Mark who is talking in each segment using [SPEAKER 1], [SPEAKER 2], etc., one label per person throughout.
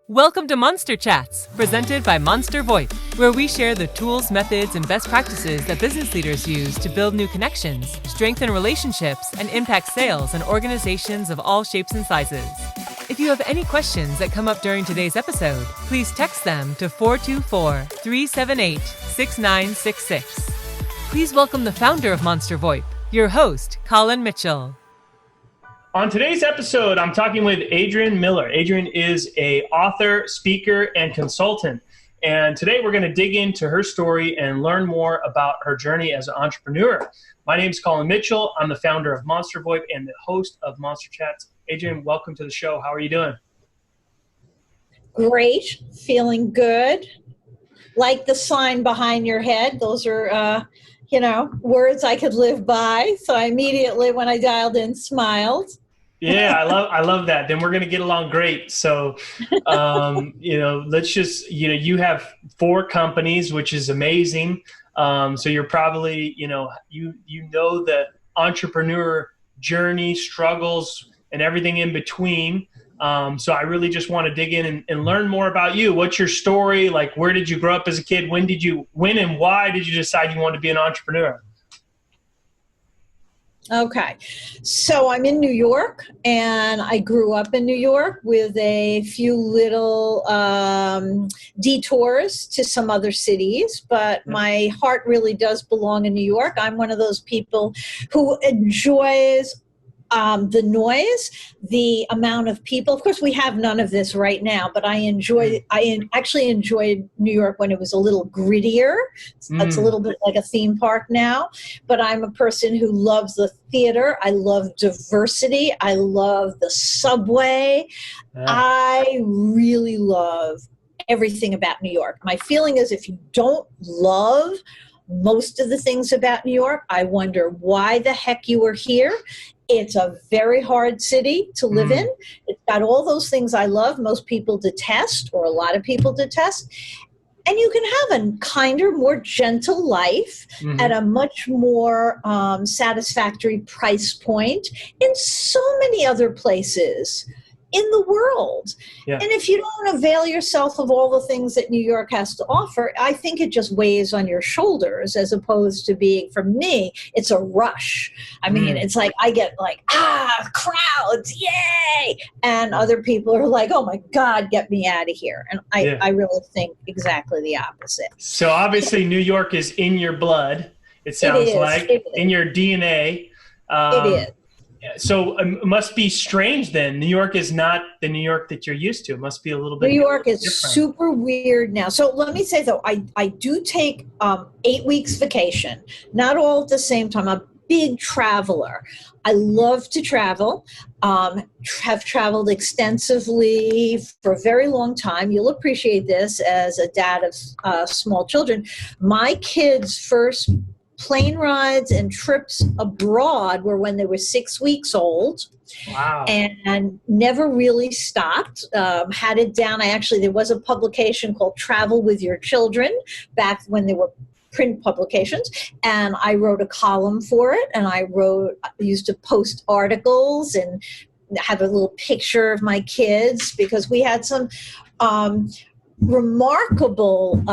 [SPEAKER 1] Welcome to Monster Chats, presented by Monster VoIP, where we share the tools, methods, and best practices that business leaders use to build new connections, strengthen relationships, and impact sales in organizations of all shapes and sizes. If you have any questions that come up during today's episode, please text them to 424-378-6966. Please welcome the founder of Monster VoIP, your host, Colin Mitchell.
[SPEAKER 2] On today's episode, I'm talking with Adrian Miller. Adrian is an author, speaker, and consultant. And today we're going to dig into her story and learn more about her journey as an entrepreneur. My name is Colin Mitchell. I'm the founder of Monster VoIP and the host of Monster Chats. Adrian, welcome to the show. How are you doing?
[SPEAKER 3] Great. Feeling good. Like the sign behind your head. Those are, words I could live by. So I immediately, when I dialed in, smiled.
[SPEAKER 2] Yeah, I love that. Then we're going to get along great. So, let's just, you have 4 companies, which is amazing. So you're probably, you know the entrepreneur journey, struggles, and everything in between. So I really just want to dig in and learn more about you. What's your story? Like, where did you grow up as a kid? When and why did you decide you wanted to be an entrepreneur?
[SPEAKER 3] Okay. So I'm in New York, and I grew up in New York with a few little detours to some other cities, but my heart really does belong in New York. I'm one of those people who enjoys the noise, the amount of people. Of course, we have none of this right now, but I actually enjoyed New York when it was a little grittier. It's a little bit like a theme park now, but I'm a person who loves the theater. I love diversity. I love the subway. Yeah. I really love everything about New York. My feeling is if you don't love most of the things about New York, I wonder why the heck you are here. It's a very hard city to live in. It's got all those things I love. Most people detest, or a lot of people detest. And you can have a kinder, more gentle life at a much more satisfactory price point in so many other places in the world. Yeah. And if you don't avail yourself of all the things that New York has to offer, I think it just weighs on your shoulders, as opposed to being, for me, it's a rush. I mean, it's like, I get like, crowds, yay! And other people are like, oh my God, get me out of here. And I really think exactly the opposite.
[SPEAKER 2] So obviously New York is in your blood, it sounds like, in your DNA.
[SPEAKER 3] It is.
[SPEAKER 2] So it must be strange then. New York is not the New York that you're used to. It must be a little bit
[SPEAKER 3] New York is
[SPEAKER 2] different.
[SPEAKER 3] Super weird now. So let me say, though, I do take 8 weeks vacation, not all at the same time. I'm a big traveler. I love to travel, have traveled extensively for a very long time. You'll appreciate this as a dad of small children. My kids' first plane rides and trips abroad were when they were 6 weeks old.
[SPEAKER 2] Wow.
[SPEAKER 3] And never really stopped. Had it down. There was a publication called Travel with Your Children back when they were print publications, and I wrote a column for it, and I used to post articles and have a little picture of my kids, because we had some remarkable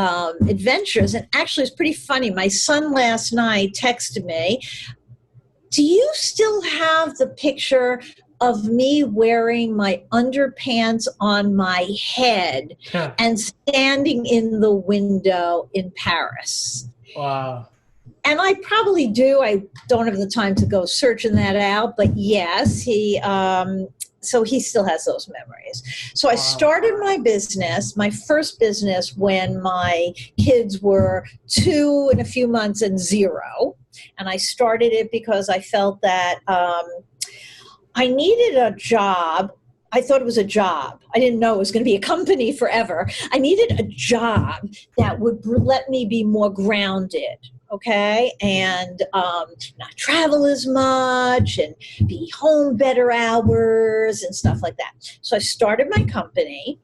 [SPEAKER 3] adventures. And actually, it's pretty funny. My son last night texted me, do you still have the picture of me wearing my underpants on my head and standing in the window in Paris?
[SPEAKER 2] Wow.
[SPEAKER 3] And I probably do. I don't have the time to go searching that out, but yes, so he still has those memories. So I started my business, my first business, when my kids were 2 and a few months and 0. And I started it because I felt that I needed a job. I thought it was a job. I didn't know it was going to be a company forever. I needed a job that would let me be more grounded. Okay, and not travel as much and be home better hours and stuff like that. So I started my company.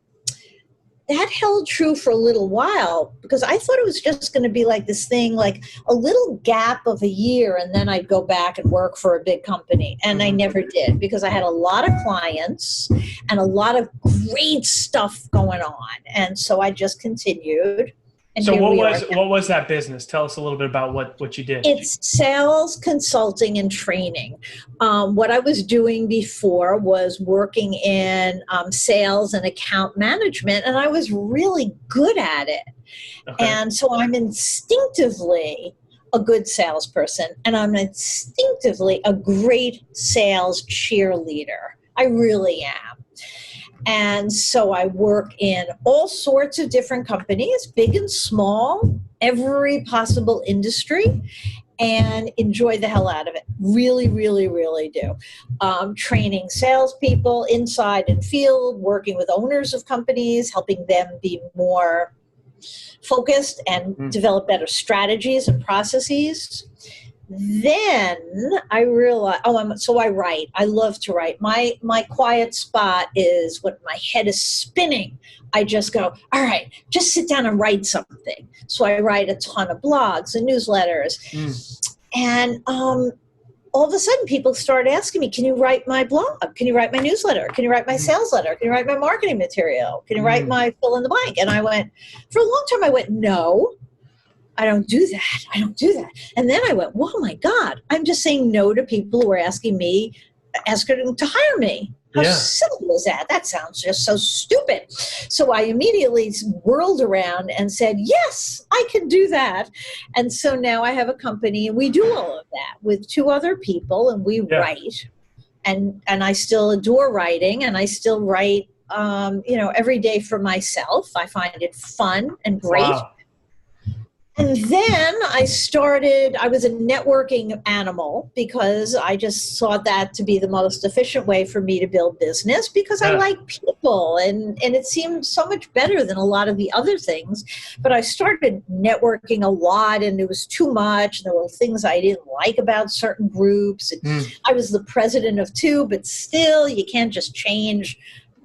[SPEAKER 3] that held true for a little while because I thought it was just going to be like this thing, like a little gap of a year, and then I'd go back and work for a big company. And I never did because I had a lot of clients and a lot of great stuff going on. And so I just continued. And
[SPEAKER 2] so what was that business? Tell us a little bit about what you did.
[SPEAKER 3] It's sales, consulting, and training. What I was doing before was working in sales and account management, and I was really good at it. Okay. And so I'm instinctively a good salesperson, and I'm instinctively a great sales cheerleader. I really am. And so I work in all sorts of different companies, big and small, every possible industry, and enjoy the hell out of it. Really, really, really do. Training salespeople inside and field, working with owners of companies, helping them be more focused and develop better strategies and processes. Then I realized, so I write. I love to write. My quiet spot is when my head is spinning. I just go, all right, just sit down and write something. So I write a ton of blogs and newsletters. And all of a sudden people start asking me, can you write my blog? Can you write my newsletter? Can you write my sales letter? Can you write my marketing material? Can you write my fill in the blank? And I went, for a long time, I went, no. I don't do that. I don't do that. And then I went, oh my God, I'm just saying no to people who are asking them to hire me. How silly is that? That sounds just so stupid. So I immediately whirled around and said, yes, I can do that. And so now I have a company and we do all of that with 2 other people and we write. And I still adore writing and I still write, every day for myself. I find it fun and great. Wow. And then I was a networking animal because I just saw that to be the most efficient way for me to build business because I like people and it seemed so much better than a lot of the other things. But I started networking a lot and it was too much. There were things I didn't like about certain groups. I was the president of 2, but still you can't just change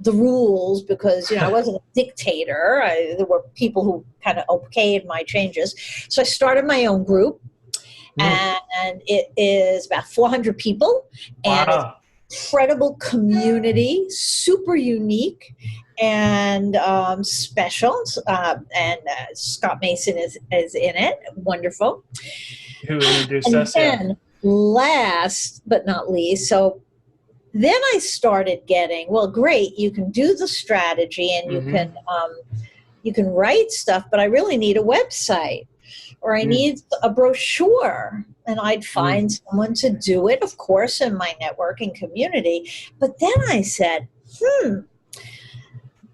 [SPEAKER 3] the rules because, I wasn't a dictator. There were people who kind of okayed my changes. So I started my own group and it is about 400 people and it's an incredible community, super unique and special. And Scott Mason is in it. Wonderful.
[SPEAKER 2] Who introduced us?
[SPEAKER 3] And last but not least, then I started getting, well, great, you can do the strategy and you can write stuff, but I really need a website or I need a brochure. And I'd find someone to do it, of course, in my networking community. But then I said,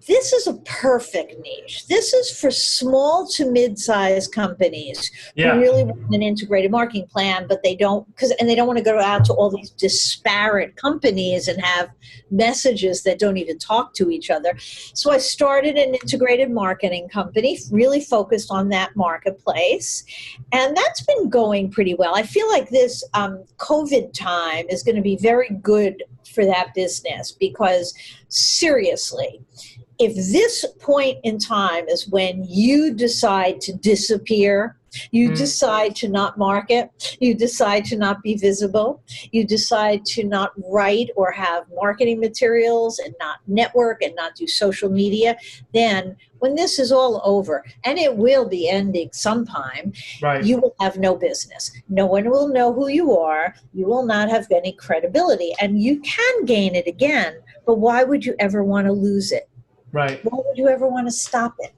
[SPEAKER 3] this is a perfect niche. This is for small to mid-sized companies who really want an integrated marketing plan, but they don't want to go out to all these disparate companies and have messages that don't even talk to each other. So I started an integrated marketing company, really focused on that marketplace, and that's been going pretty well. I feel like this COVID time is going to be very good for that business because seriously, if this point in time is when you decide to disappear, you decide to not market, you decide to not be visible, you decide to not write or have marketing materials and not network and not do social media, then when this is all over, and it will be ending sometime, you will have no business. No one will know who you are. You will not have any credibility. And you can gain it again, but why would you ever want to lose it?
[SPEAKER 2] Right.
[SPEAKER 3] Why would you ever want to stop it?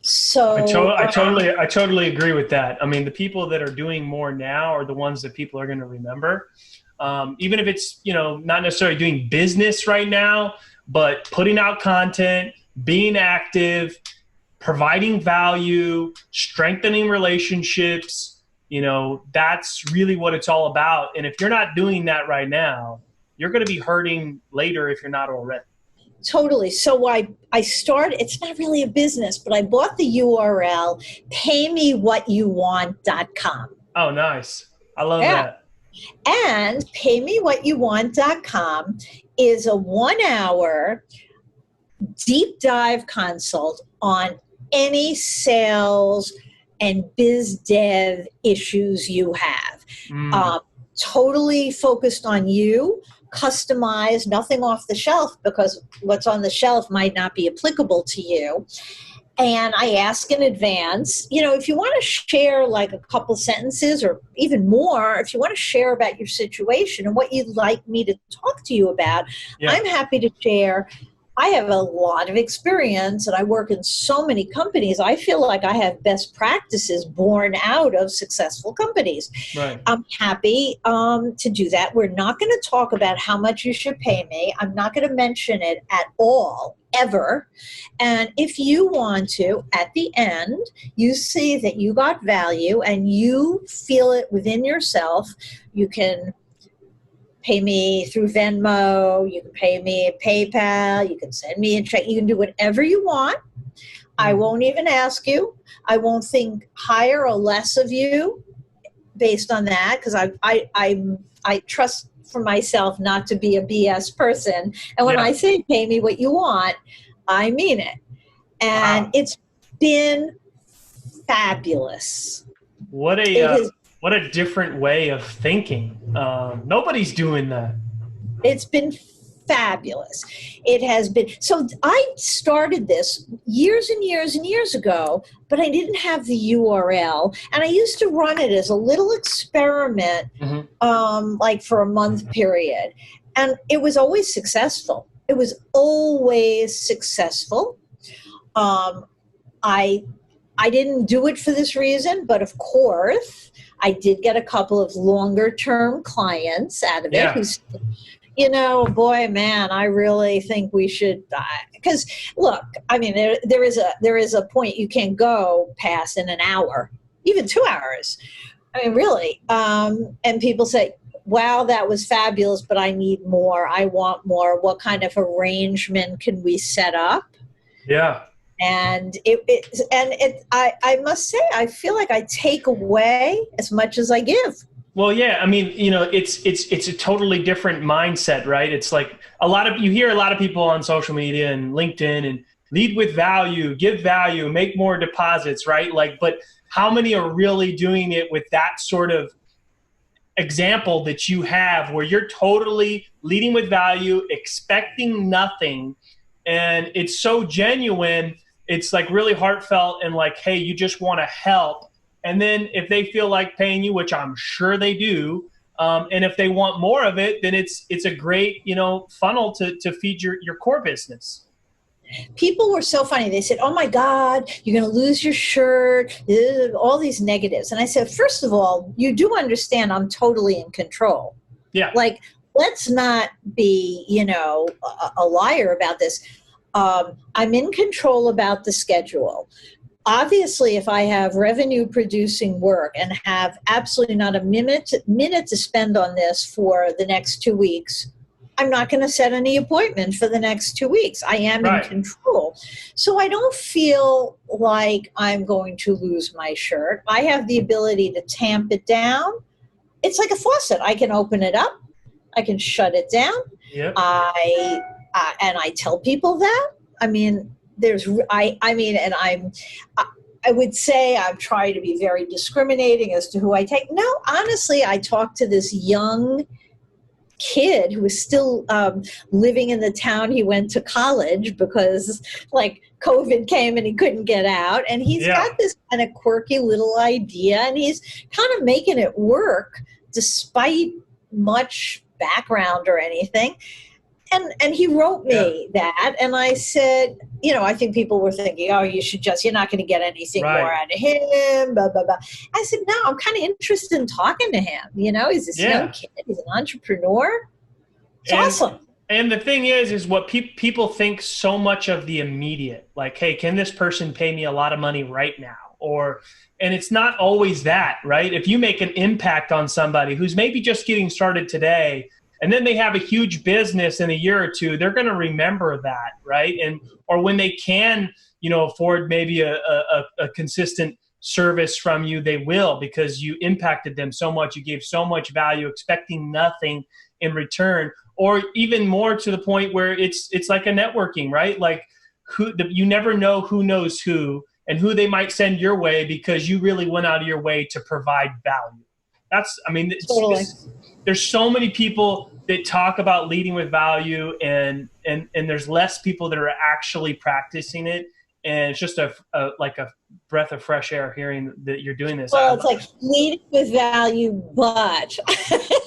[SPEAKER 3] So
[SPEAKER 2] I totally agree with that. I mean, the people that are doing more now are the ones that people are going to remember. Even if it's, not necessarily doing business right now, but putting out content, being active, providing value, strengthening relationships, that's really what it's all about. And if you're not doing that right now, you're going to be hurting later if you're not already.
[SPEAKER 3] Totally. So I started, it's not really a business, but I bought the URL paymewhatyouwant.com.
[SPEAKER 2] Oh, nice. I love that.
[SPEAKER 3] And paymewhatyouwant.com is a 1-hour deep dive consult on any sales and biz dev issues you have. Totally focused on you, customized, nothing off the shelf, because what's on the shelf might not be applicable to you. And I ask in advance, if you want to share like a couple sentences or even more, if you want to share about your situation and what you'd like me to talk to you about, I'm happy to share. I have a lot of experience and I work in so many companies. I feel like I have best practices born out of successful companies.
[SPEAKER 2] Right.
[SPEAKER 3] I'm happy to do that. We're not going to talk about how much you should pay me. I'm not going to mention it at all, ever. And if you want to, at the end, you see that you got value and you feel it within yourself, you can pay me through Venmo, you can pay me at PayPal, you can send me a check, you can do whatever you want. I won't even ask you. I won't think higher or less of you based on that, because I trust for myself not to be a BS person. And when I say pay me what you want, I mean it. And it's been fabulous.
[SPEAKER 2] What a different way of thinking. Nobody's doing that.
[SPEAKER 3] It's been fabulous. It has been. So I started this years and years and years ago, but I didn't have the URL. And I used to run it as a little experiment, like for a month period. And it was always successful. It was always successful. I didn't do it for this reason, but of course, I did get a couple of longer-term clients out of it who's, boy, man, I really think we should, because look, I mean, there is a point you can't go past in an hour, even 2 hours. I mean, really. And people say, wow, that was fabulous, but I need more. I want more. What kind of arrangement can we set up? Yeah. And I must say, I feel like I take away as much as I give.
[SPEAKER 2] Well, yeah, I mean, it's a totally different mindset, right? It's like you hear a lot of people on social media and LinkedIn and lead with value, give value, make more deposits, right? Like, but how many are really doing it with that sort of example that you have where you're totally leading with value, expecting nothing, and it's so genuine. It's like really heartfelt and like, hey, you just want to help. And then if they feel like paying you, which I'm sure they do, and if they want more of it, then it's a great, funnel to feed your core business.
[SPEAKER 3] People were so funny. They said, oh my God, you're going to lose your shirt, all these negatives. And I said, first of all, you do understand I'm totally in control. Yeah. Like, let's not be, a liar about this. I'm in control about the schedule. Obviously, if I have revenue producing work and have absolutely not a minute to spend on this for the next 2 weeks, I'm not going to set any appointment for the next 2 weeks. I am in control. So I don't feel like I'm going to lose my shirt. I have the ability to tamp it down. It's like a faucet. I can open it up. I can shut it down. Yep. And I tell people that. I mean, I would say I'm trying to be very discriminating as to who I take. No, honestly, I talked to this young kid who was still living in the town he went to college because like COVID came and he couldn't get out. And he's got this kind of quirky little idea and he's kind of making it work despite much background or anything. And he wrote me that, and I said, I think people were thinking, oh, you're not going to get anything more out of him, blah, blah, blah. I said, no, I'm kind of interested in talking to him. He's this young kid. He's an entrepreneur. It's awesome.
[SPEAKER 2] And the thing is what people think so much of the immediate, like, hey, can this person pay me a lot of money right now? And it's not always that, right? If you make an impact on somebody who's maybe just getting started today, and then they have a huge business in a year or two, they're going to remember that, right? Or when they can, afford maybe a consistent service from you, they will, because you impacted them so much, you gave so much value, expecting nothing in return. or even more to the point where it's like a networking, right? Like you never know who knows who and who they might send your way because you really went out of your way to provide value.
[SPEAKER 3] Totally.
[SPEAKER 2] There's so many people that talk about leading with value, and there's less people that are actually practicing it. And it's just like a breath of fresh air hearing that you're doing this.
[SPEAKER 3] Well, it's like leading with value, but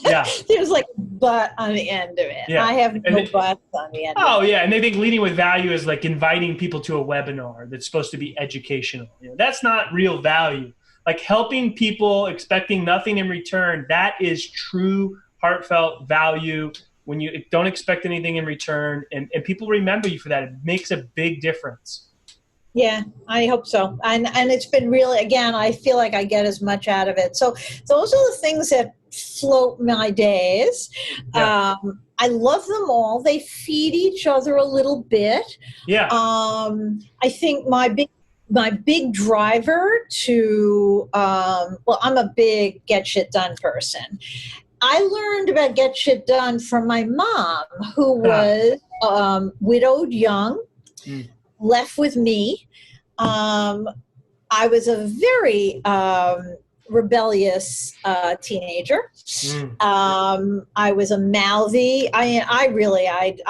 [SPEAKER 2] yeah,
[SPEAKER 3] there's like a but on the end of it.
[SPEAKER 2] Yeah.
[SPEAKER 3] I have no buts on the end of it.
[SPEAKER 2] Oh, yeah. And they think leading with value is like inviting people to a webinar that's supposed to be educational. That's not real value. Like helping people, expecting nothing in return, that is true heartfelt value. When you don't expect anything in return, and people remember you for that, it makes a big difference.
[SPEAKER 3] Yeah, I hope so. And it's been really, again, I feel like I get as much out of it. So those are the things that float my days.
[SPEAKER 2] Yeah.
[SPEAKER 3] I love them all. They feed each other a little bit.
[SPEAKER 2] Yeah.
[SPEAKER 3] I think my big driver to, I'm a big get shit done person. I learned about get shit done from my mom, who was widowed young, left with me. I was a very rebellious teenager. I was a mouthy. I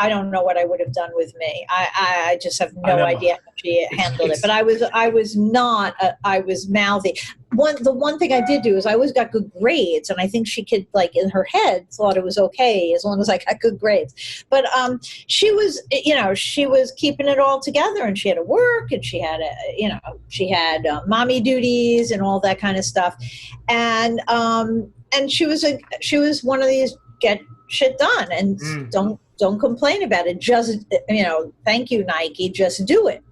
[SPEAKER 3] don't know what I would have done with me. I just have no idea how she handled it. But I was mouthy. The one thing I did do is I always got good grades, and I think she could, like, in her head thought it was okay as long as I got good grades. But she was keeping it all together, and she had to work, and she had mommy duties and all that kind of stuff, and she was one of these get shit done, and don't complain about it. Just thank you, Nike. Just do it.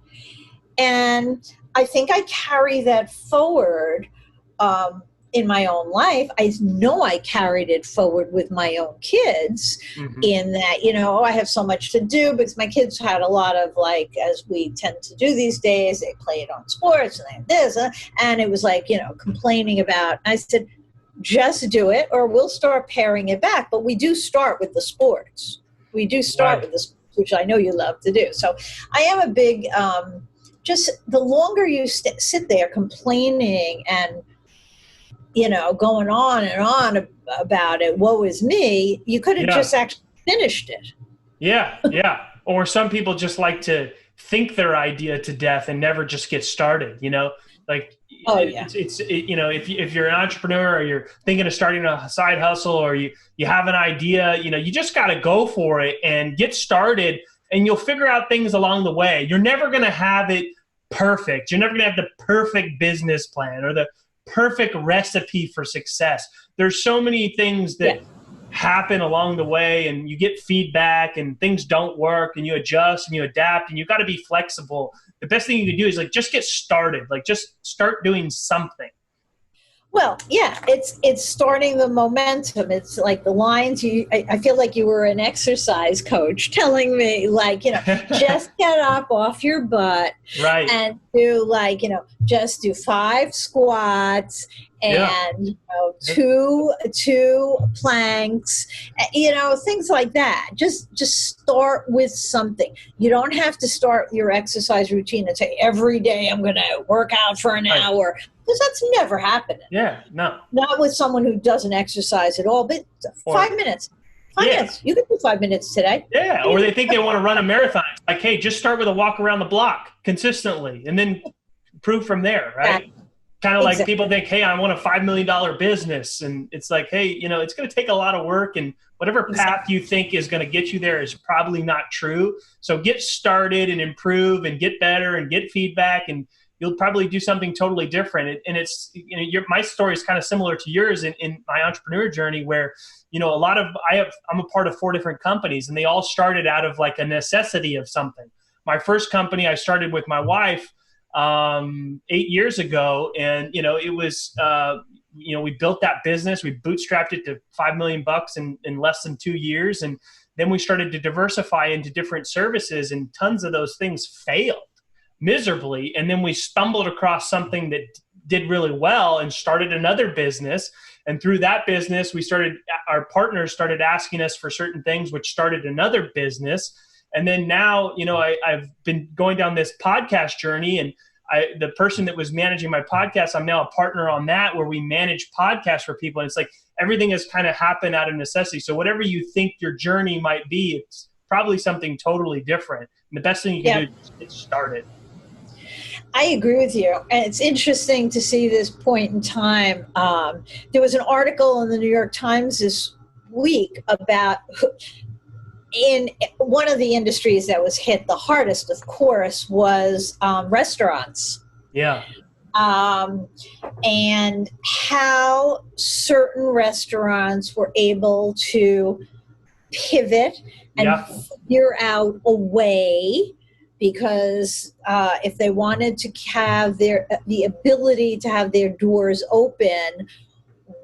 [SPEAKER 3] And I think I carry that forward in my own life. I know I carried it forward with my own kids in that, I have so much to do because my kids had a lot of, like, as we tend to do these days, they play it on sports and they have this. And it was like, complaining about, I said, just do it or we'll start paring it back. But we do start with the sports. We do start with the sports, which I know you love to do. So I am a big, just the longer you sit there complaining and, going on and on about it, woe is me, you could have just actually finished it. Yeah.
[SPEAKER 2] Yeah. Or some people just like to think their idea to death and never just get started, like, if you're an entrepreneur or you're thinking of starting a side hustle or you have an idea, you just got to go for it and get started, and you'll figure out things along the way. You're never going to have it perfect. You're never going to have the perfect business plan or the perfect recipe for success. There's so many things that happen along the way, and you get feedback and things don't work, and you adjust and you adapt, and you got to be flexible. The best thing you can do is, like, just get started, like just start doing something.
[SPEAKER 3] Well, yeah, it's starting the momentum. It's like the lines. I feel like you were an exercise coach telling me, like, just get up off your butt,
[SPEAKER 2] right,
[SPEAKER 3] and do, like, just do 5 squats and two planks, things like that. Just start with something. You don't have to start your exercise routine and say every day I'm going to work out for an hour. Because that's never happening.
[SPEAKER 2] Yeah, no.
[SPEAKER 3] Not with someone who doesn't exercise at all, but 5 minutes. 5 minutes. You can do 5 minutes today.
[SPEAKER 2] Yeah, or they think they want to run a marathon. It's like, hey, just start with a walk around the block consistently and then improve from there, right? Kind of like people think, hey, I want a $5 million business. And it's like, hey, it's going to take a lot of work, and whatever path you think is going to get you there is probably not true. So get started and improve and get better and get feedback, and you'll probably do something totally different. And it's, my story is kind of similar to yours in my entrepreneur journey, where, I'm a part of 4 different companies, and they all started out of, like, a necessity of something. My first company I started with my wife 8 years ago, and it was we built that business. We bootstrapped it to $5 million in less than 2 years, and then we started to diversify into different services, and tons of those things failed miserably. And then we stumbled across something that did really well and started another business. And through that business, our partners started asking us for certain things, which started another business. And then now, I've been going down this podcast journey, and the person that was managing my podcast, I'm now a partner on that, where we manage podcasts for people. And it's like everything has kind of happened out of necessity. So whatever you think your journey might be, it's probably something totally different. And the best thing you can do is get started.
[SPEAKER 3] I agree with you. And it's interesting to see this point in time. There was an article in the New York Times this week about in one of the industries that was hit the hardest, of course, was restaurants.
[SPEAKER 2] Yeah.
[SPEAKER 3] And how certain restaurants were able to pivot and figure out a way, because if they wanted to have the ability to have their doors open,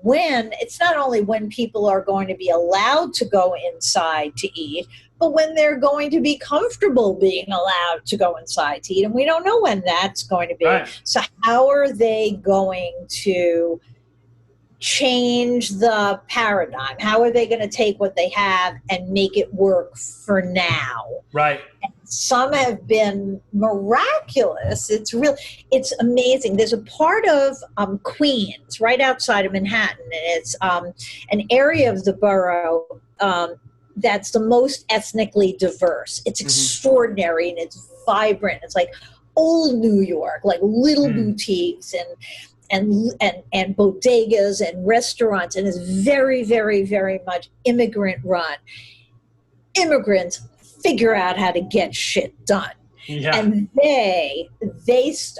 [SPEAKER 3] when it's not only when people are going to be allowed to go inside to eat, but when they're going to be comfortable being allowed to go inside to eat. And we don't know when that's going to be.
[SPEAKER 2] Right.
[SPEAKER 3] So how are they going to change the paradigm? How are they going to take what they have and make it work for now?
[SPEAKER 2] Right.
[SPEAKER 3] Some have been miraculous. It's amazing. There's a part of Queens, right outside of Manhattan, and it's an area of the borough that's the most ethnically diverse. It's extraordinary, and it's vibrant. It's like old New York, like little boutiques and bodegas and restaurants, and it's very, very, very much immigrant run. Immigrants figure out how to get shit done. Yeah. And it's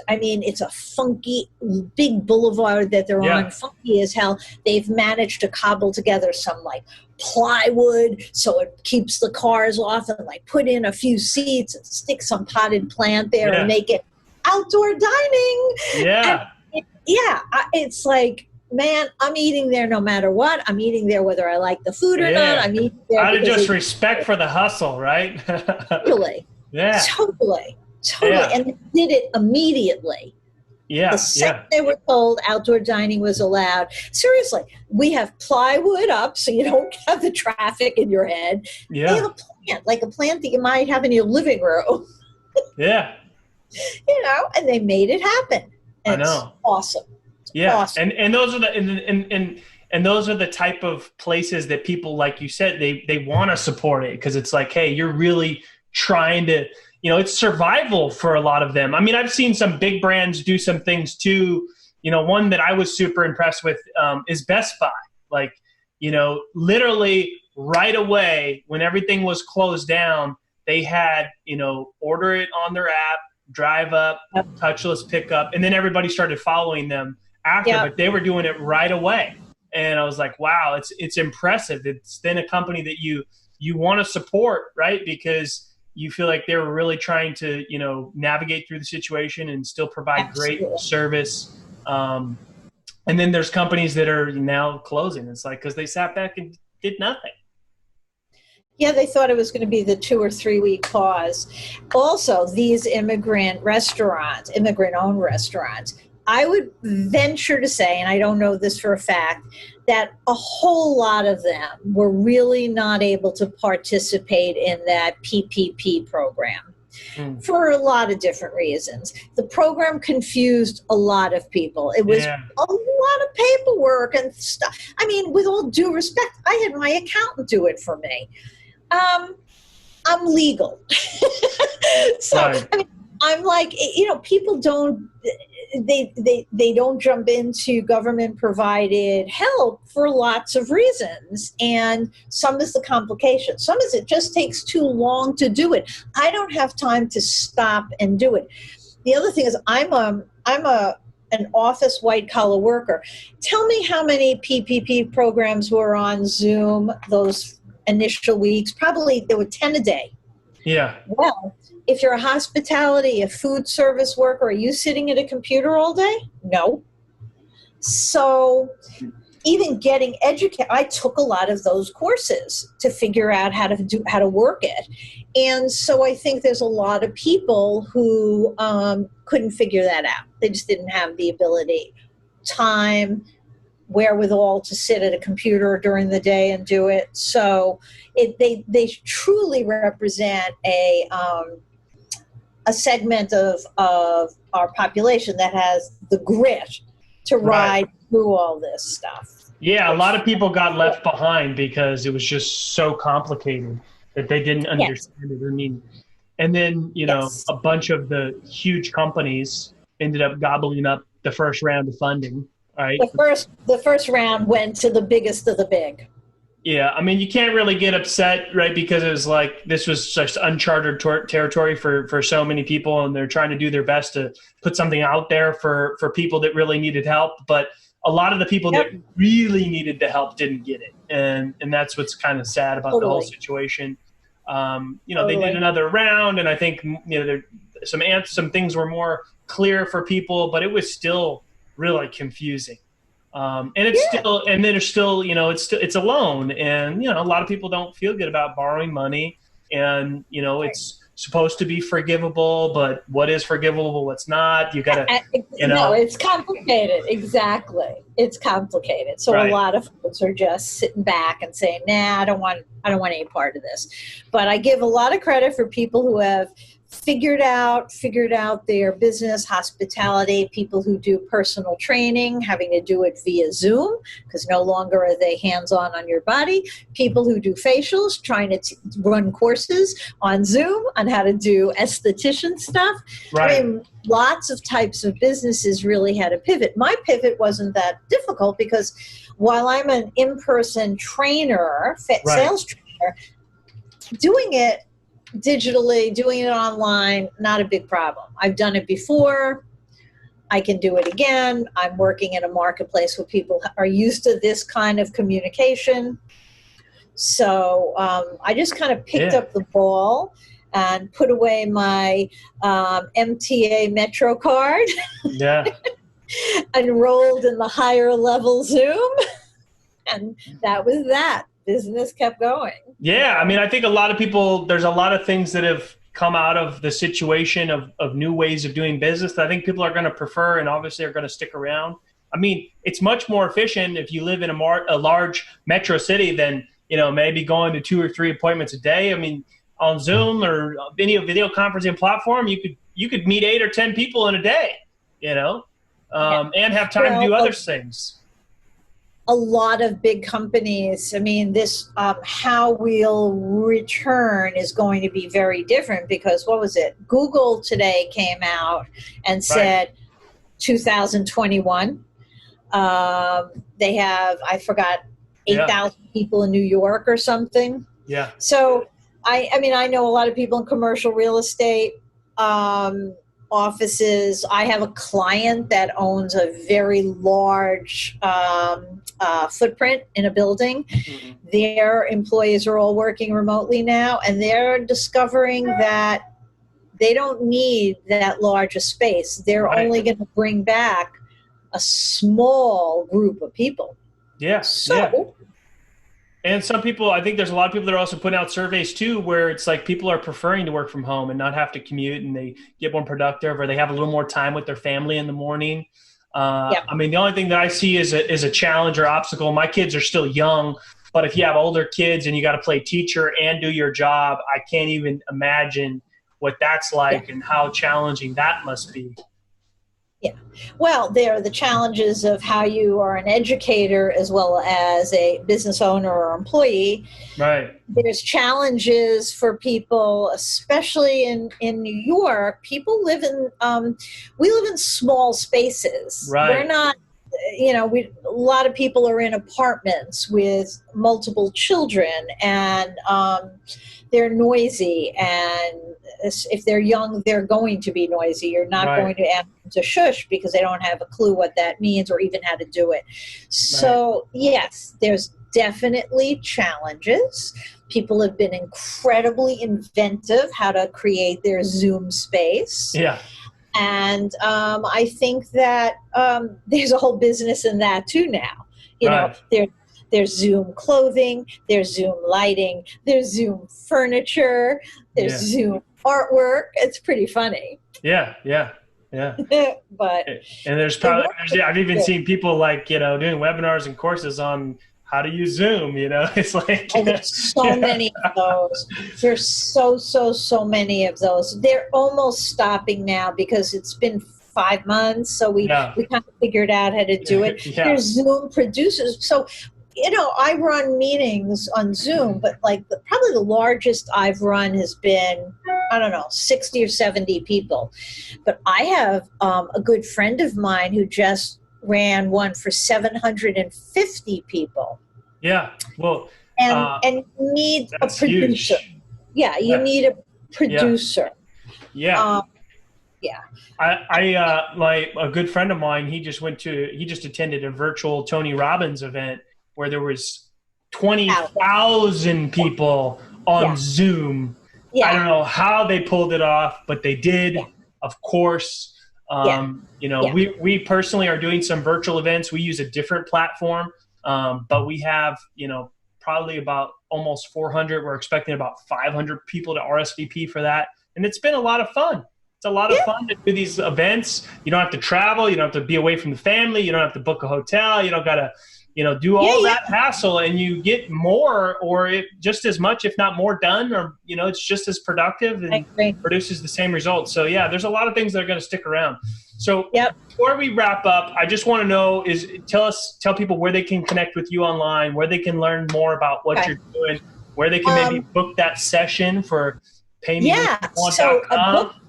[SPEAKER 3] a funky, big boulevard that they're on, funky as hell. They've managed to cobble together some like plywood so it keeps the cars off, and like put in a few seats and stick some potted plant there and make it outdoor dining.
[SPEAKER 2] Yeah.
[SPEAKER 3] And it's like, man, I'm eating there no matter what. I'm eating there whether I like the food or not. I'm eating there.
[SPEAKER 2] Out of just respect for the hustle, right?
[SPEAKER 3] Totally.
[SPEAKER 2] Yeah.
[SPEAKER 3] Totally.
[SPEAKER 2] Yeah.
[SPEAKER 3] And they did it immediately.
[SPEAKER 2] Yeah.
[SPEAKER 3] The second they were told outdoor dining was allowed. Seriously, we have plywood up so you don't have the traffic in your head.
[SPEAKER 2] Yeah.
[SPEAKER 3] They have a plant, like a plant that you might have in your living room.
[SPEAKER 2] Yeah.
[SPEAKER 3] And they made it happen. And
[SPEAKER 2] I know.
[SPEAKER 3] It's awesome.
[SPEAKER 2] Yeah,
[SPEAKER 3] awesome.
[SPEAKER 2] And those are and those are the type of places that people, like you said, they want to support it, because it's like, hey, you're really trying to, it's survival for a lot of them. I mean, I've seen some big brands do some things too. One that I was super impressed with is Best Buy. Like, literally right away when everything was closed down, they had, order it on their app, drive up, touchless pickup, and then everybody started following them after, but they were doing it right away. And I was like, wow, it's impressive. It's then a company that you want to support, right? Because you feel like they were really trying to, navigate through the situation and still provide great service. And then there's companies that are now closing. It's like, because they sat back and did nothing.
[SPEAKER 3] Yeah, they thought it was going to be the 2 or 3 week pause. Also, these immigrant-owned restaurants, I would venture to say, and I don't know this for a fact, that a whole lot of them were really not able to participate in that PPP program for a lot of different reasons. The program confused a lot of people. It was a lot of paperwork and stuff. I mean, with all due respect, I had my accountant do it for me. I'm legal. So, right. I mean, I'm like, people don't, they don't jump into government provided help for lots of reasons. And some is the complication. Some is it just takes too long to do it. I don't have time to stop and do it. The other thing is I'm an office white collar worker. Tell me how many PPP programs were on Zoom those initial weeks. Probably there were 10 a day.
[SPEAKER 2] Yeah.
[SPEAKER 3] Well, if you're a hospitality, a food service worker, are you sitting at a computer all day? No. So even getting educated, I took a lot of those courses to figure out how to work it. And so I think there's a lot of people who couldn't figure that out. They just didn't have the ability, time, wherewithal to sit at a computer during the day and do it. So they truly represent a segment of our population that has the grit to ride through all this stuff.
[SPEAKER 2] Yeah, a lot of people got left behind because it was just so complicated that they didn't understand it or need. And then, a bunch of the huge companies ended up gobbling up the first round of funding, right?
[SPEAKER 3] The first round went to the biggest of the big.
[SPEAKER 2] Yeah, I mean, you can't really get upset, right? Because it was like this was such uncharted territory for so many people, and they're trying to do their best to put something out there for people that really needed help. But a lot of the people that really needed the help didn't get it, and that's what's kind of sad about the whole situation. They did another round, and I think some things were more clear for people, but it was still really confusing. And it's it's a loan, and a lot of people don't feel good about borrowing money, and it's supposed to be forgivable, but what is forgivable, what's not? You gotta
[SPEAKER 3] no, it's complicated. Exactly, it's complicated. So a lot of folks are just sitting back and saying, nah, I don't want any part of this. But I give a lot of credit for people who have figured out their business, hospitality, people who do personal training, having to do it via Zoom, because no longer are they hands-on on your body, people who do facials, trying to run courses on Zoom on how to do esthetician stuff.
[SPEAKER 2] Right.
[SPEAKER 3] I mean, lots of types of businesses really had to pivot. My pivot wasn't that difficult because while I'm an in-person trainer, sales trainer, doing it digitally, doing it online, not a big problem. I've done it before. I can do it again. I'm working in a marketplace where people are used to this kind of communication. So I just kind of picked up the ball and put away my MTA Metro card.
[SPEAKER 2] Yeah.
[SPEAKER 3] Enrolled in the higher level Zoom. And that was that. Business kept going.
[SPEAKER 2] Yeah, I mean, I think a lot of people, there's a lot of things that have come out of the situation of new ways of doing business that I think people are going to prefer and obviously are going to stick around. I mean, it's much more efficient if you live in a large metro city than, maybe going to 2 or 3 appointments a day. I mean, on Zoom or any video conferencing platform, you could meet 8 or 10 people in a day, and have time to do other things.
[SPEAKER 3] A lot of big companies, I mean, this how we'll return is going to be very different because what was it? Google today came out and said 2021. They have, I forgot, 8,000 people in New York or something.
[SPEAKER 2] Yeah.
[SPEAKER 3] So, I mean, I know a lot of people in commercial real estate, offices. I have a client that owns a very large footprint in a building. Mm-hmm. Their employees are all working remotely now, and they're discovering that they don't need that large a space. They're only going to bring back a small group of people.
[SPEAKER 2] Yeah. And some people, I think there's a lot of people that are also putting out surveys too, where it's like people are preferring to work from home and not have to commute, and they get more productive, or they have a little more time with their family in the morning. I mean, the only thing that I see is a challenge or obstacle. My kids are still young, but if you have older kids and you got to play teacher and do your job, I can't even imagine what that's like and how challenging that must be.
[SPEAKER 3] Yeah. Well, there are the challenges of how you are an educator as well as a business owner or employee.
[SPEAKER 2] Right.
[SPEAKER 3] There's challenges for people, especially in New York. People live in, we live in small spaces.
[SPEAKER 2] Right.
[SPEAKER 3] We're not, a lot of people are in apartments with multiple children, and they're noisy, and if they're young, they're going to be noisy. You're not going to ask them to shush because they don't have a clue what that means or even how to do it. So, yes, there's definitely challenges. People have been incredibly inventive how to create their Zoom space.
[SPEAKER 2] Yeah.
[SPEAKER 3] And I think that there's a whole business in that too now. You know, there's Zoom clothing, there's Zoom lighting, there's Zoom furniture, there's Zoom artwork. It's pretty funny.
[SPEAKER 2] Yeah.
[SPEAKER 3] But
[SPEAKER 2] and I've even seen people like, you know, doing webinars and courses on how to use Zoom, you know. It's like,
[SPEAKER 3] and there's so many of those. There's so many of those. They're almost stopping now because it's been 5 months, so we kind of figured out how to do it. There's Zoom producers. So, you know, I run meetings on Zoom, but like probably the largest I've run has been, I don't know, 60 or 70 people. But I have a good friend of mine who just ran one for 750 people.
[SPEAKER 2] Yeah, well,
[SPEAKER 3] and you need a producer.
[SPEAKER 2] Huge.
[SPEAKER 3] Yeah, you need a producer.
[SPEAKER 2] Yeah. A good friend of mine, he just attended a virtual Tony Robbins event where there was 20,000 people on Zoom. I don't know how they pulled it off, but they did, of course. You know, we personally are doing some virtual events. We use a different platform, but we have, you know, probably about almost 400. We're expecting about 500 people to RSVP for that. And it's been a lot of fun. It's a lot of fun to do these events. You don't have to travel. You don't have to be away from the family. You don't have to book a hotel. You don't got to, you know, do all that hassle, and you get more just as much, if not more done, or, you know, it's just as productive and produces the same results. So there's a lot of things that are going to stick around. So before we wrap up, I just want to know tell people where they can connect with you online, where they can learn more about what you're doing, where they can maybe book that session for paymewhatyoumwant.com.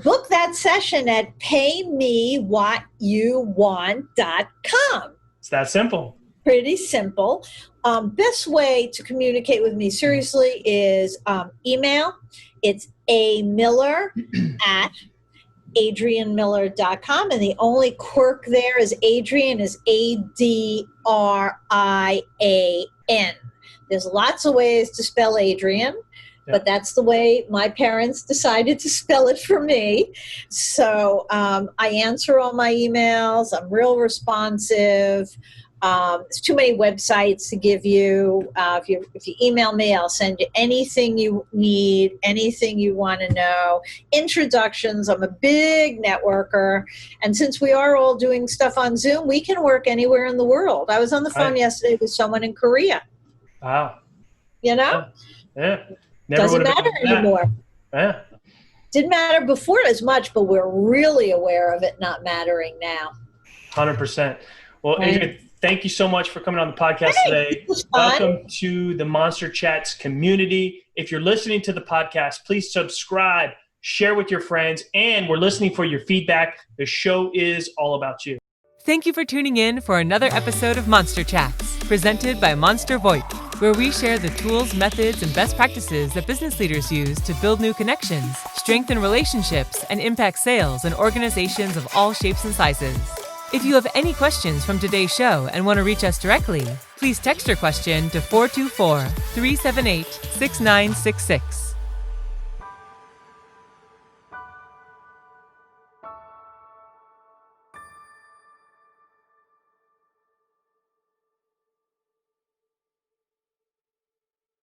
[SPEAKER 3] Book that session at paymewhatyouwant.com.
[SPEAKER 2] It's that simple.
[SPEAKER 3] Pretty simple. Best way to communicate with me seriously is email. It's amiller@adrianmiller.com. And the only quirk there is Adrian is ADRIAN. There's lots of ways to spell Adrian, but that's the way my parents decided to spell it for me. So I answer all my emails. I'm real responsive. There's too many websites to give you. If you email me, I'll send you anything you need, anything you want to know. Introductions. I'm a big networker. And since we are all doing stuff on Zoom, we can work anywhere in the world. I was on the phone yesterday with someone in Korea.
[SPEAKER 2] Wow.
[SPEAKER 3] You know?
[SPEAKER 2] Yeah.
[SPEAKER 3] Doesn't matter anymore.
[SPEAKER 2] Yeah.
[SPEAKER 3] Didn't matter before as much, but we're really aware of it not mattering now.
[SPEAKER 2] 100%. Well, Adrian, thank you so much for coming on the podcast today. Welcome to the Monster Chats community. If you're listening to the podcast, please subscribe, share with your friends, and we're listening for your feedback. The show is all about you.
[SPEAKER 1] Thank you for tuning in for another episode of Monster Chats, presented by Monster VoIP, where we share the tools, methods, and best practices that business leaders use to build new connections, strengthen relationships, and impact sales in organizations of all shapes and sizes. If you have any questions from today's show and want to reach us directly, please text your question to 424-378-6966.